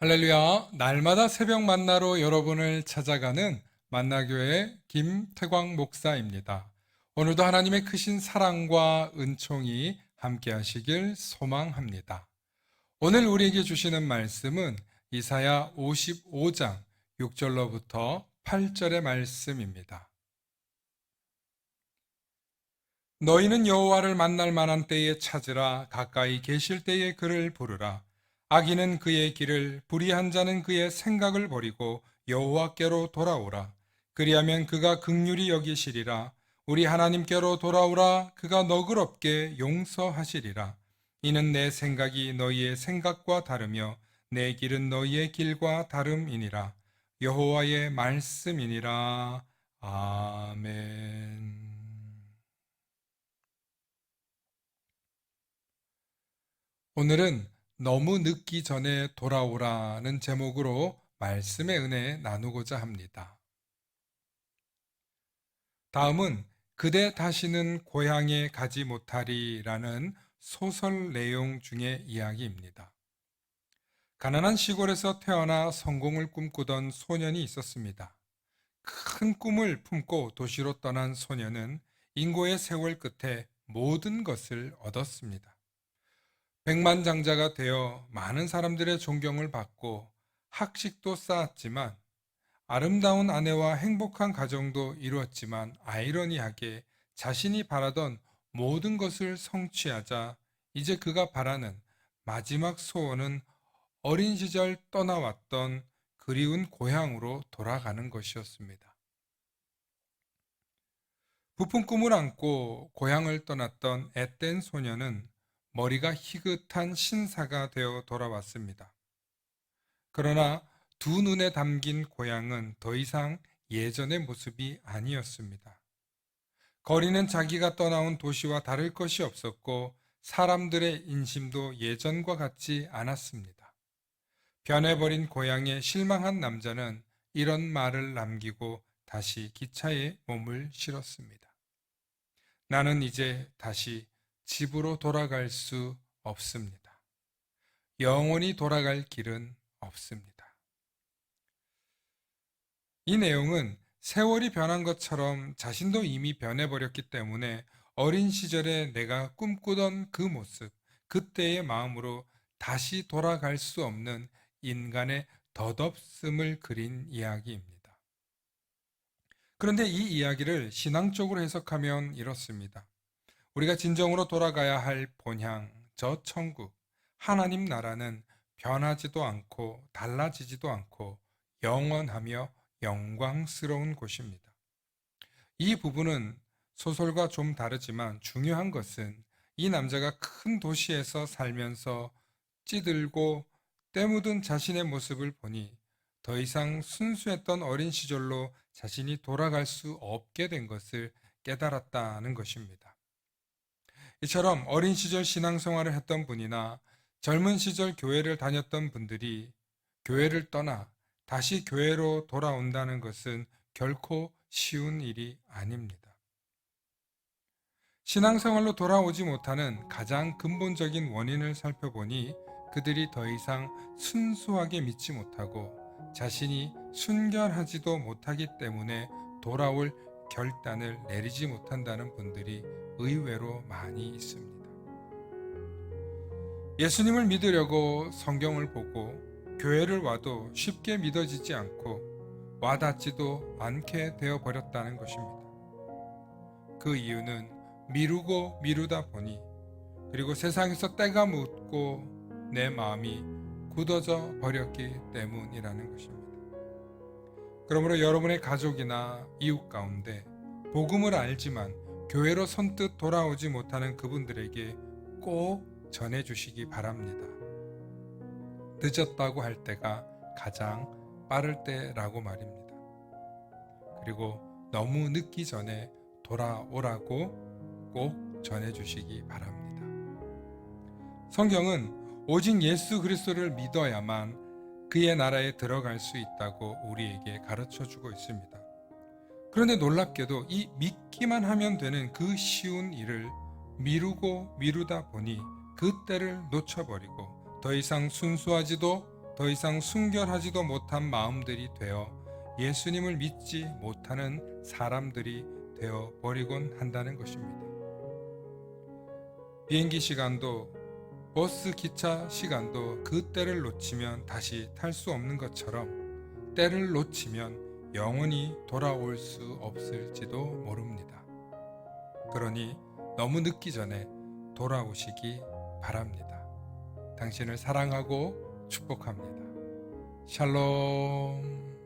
할렐루야, 날마다 새벽 만나러 여러분을 찾아가는 만나교회 김태광 목사입니다. 오늘도 하나님의 크신 사랑과 은총이 함께 하시길 소망합니다. 오늘 우리에게 주시는 말씀은 이사야 55장 6절로부터 8절의 말씀입니다. 너희는 여호와를 만날 만한 때에 찾으라. 가까이 계실 때에 그를 부르라. 악인은 그의 길을, 불의한 자는 그의 생각을 버리고 여호와께로 돌아오라. 그리하면 그가 긍휼히 여기시리라. 우리 하나님께로 돌아오라. 그가 너그럽게 용서하시리라. 이는 내 생각이 너희의 생각과 다르며 내 길은 너희의 길과 다름이니라. 여호와의 말씀이니라. 아멘. 오늘은 너무 늦기 전에 돌아오라는 제목으로 말씀의 은혜 나누고자 합니다. 다음은 그대 다시는 고향에 가지 못하리라는 소설 내용 중의 이야기입니다. 가난한 시골에서 태어나 성공을 꿈꾸던 소년이 있었습니다. 큰 꿈을 품고 도시로 떠난 소년은 인고의 세월 끝에 모든 것을 얻었습니다. 백만장자가 되어 많은 사람들의 존경을 받고 학식도 쌓았지만 아름다운 아내와 행복한 가정도 이루었지만 아이러니하게 자신이 바라던 모든 것을 성취하자 이제 그가 바라는 마지막 소원은 어린 시절 떠나왔던 그리운 고향으로 돌아가는 것이었습니다. 부푼 꿈을 안고 고향을 떠났던 앳된 소녀는 머리가 희끗한 신사가 되어 돌아왔습니다. 그러나 두 눈에 담긴 고향은 더 이상 예전의 모습이 아니었습니다. 거리는 자기가 떠나온 도시와 다를 것이 없었고 사람들의 인심도 예전과 같지 않았습니다. 변해버린 고향에 실망한 남자는 이런 말을 남기고 다시 기차에 몸을 실었습니다. 나는 이제 다시 집으로 돌아갈 수 없습니다. 영원히 돌아갈 길은 없습니다. 이 내용은 세월이 변한 것처럼 자신도 이미 변해버렸기 때문에 어린 시절에 내가 꿈꾸던 그 모습, 그때의 마음으로 다시 돌아갈 수 없는 인간의 덧없음을 그린 이야기입니다. 그런데 이 이야기를 신앙적으로 해석하면 이렇습니다. 우리가 진정으로 돌아가야 할 본향, 저 천국, 하나님 나라는 변하지도 않고 달라지지도 않고 영원하며 영광스러운 곳입니다. 이 부분은 소설과 좀 다르지만 중요한 것은 이 남자가 큰 도시에서 살면서 찌들고 때묻은 자신의 모습을 보니 더 이상 순수했던 어린 시절로 자신이 돌아갈 수 없게 된 것을 깨달았다는 것입니다. 이처럼 어린 시절 신앙생활을 했던 분이나 젊은 시절 교회를 다녔던 분들이 교회를 떠나 다시 교회로 돌아온다는 것은 결코 쉬운 일이 아닙니다. 신앙생활로 돌아오지 못하는 가장 근본적인 원인을 살펴보니 그들이 더 이상 순수하게 믿지 못하고 자신이 순결하지도 못하기 때문에 돌아올 결단을 내리지 못한다는 분들이 의외로 많이 있습니다. 예수님을 믿으려고 성경을 보고 교회를 와도 쉽게 믿어지지 않고 와닿지도 않게 되어 버렸다는 것입니다. 그 이유는 미루고 미루다 보니 그리고 세상에서 때가 묻고 내 마음이 굳어져 버렸기 때문이라는 것입니다. 그러므로 여러분의 가족이나 이웃 가운데 복음을 알지만 교회로 선뜻 돌아오지 못하는 그분들에게 꼭 전해주시기 바랍니다. 늦었다고 할 때가 가장 빠를 때라고 말입니다. 그리고 너무 늦기 전에 돌아오라고 꼭 전해주시기 바랍니다. 성경은 오직 예수 그리스도를 믿어야만 그의 나라에 들어갈 수 있다고 우리에게 가르쳐주고 있습니다. 그런데 놀랍게도 이 믿기만 하면 되는 그 쉬운 일을 미루고 미루다 보니 그 때를 놓쳐버리고 더 이상 순수하지도 더 이상 순결하지도 못한 마음들이 되어 예수님을 믿지 못하는 사람들이 되어 버리곤 한다는 것입니다. 비행기 시간도 버스 기차 시간도 그 때를 놓치면 다시 탈 수 없는 것처럼 때를 놓치면 영원히 돌아올 수 없을지도 모릅니다. 그러니 너무 늦기 전에 돌아오시기 바랍니다. 당신을 사랑하고 축복합니다. 샬롬.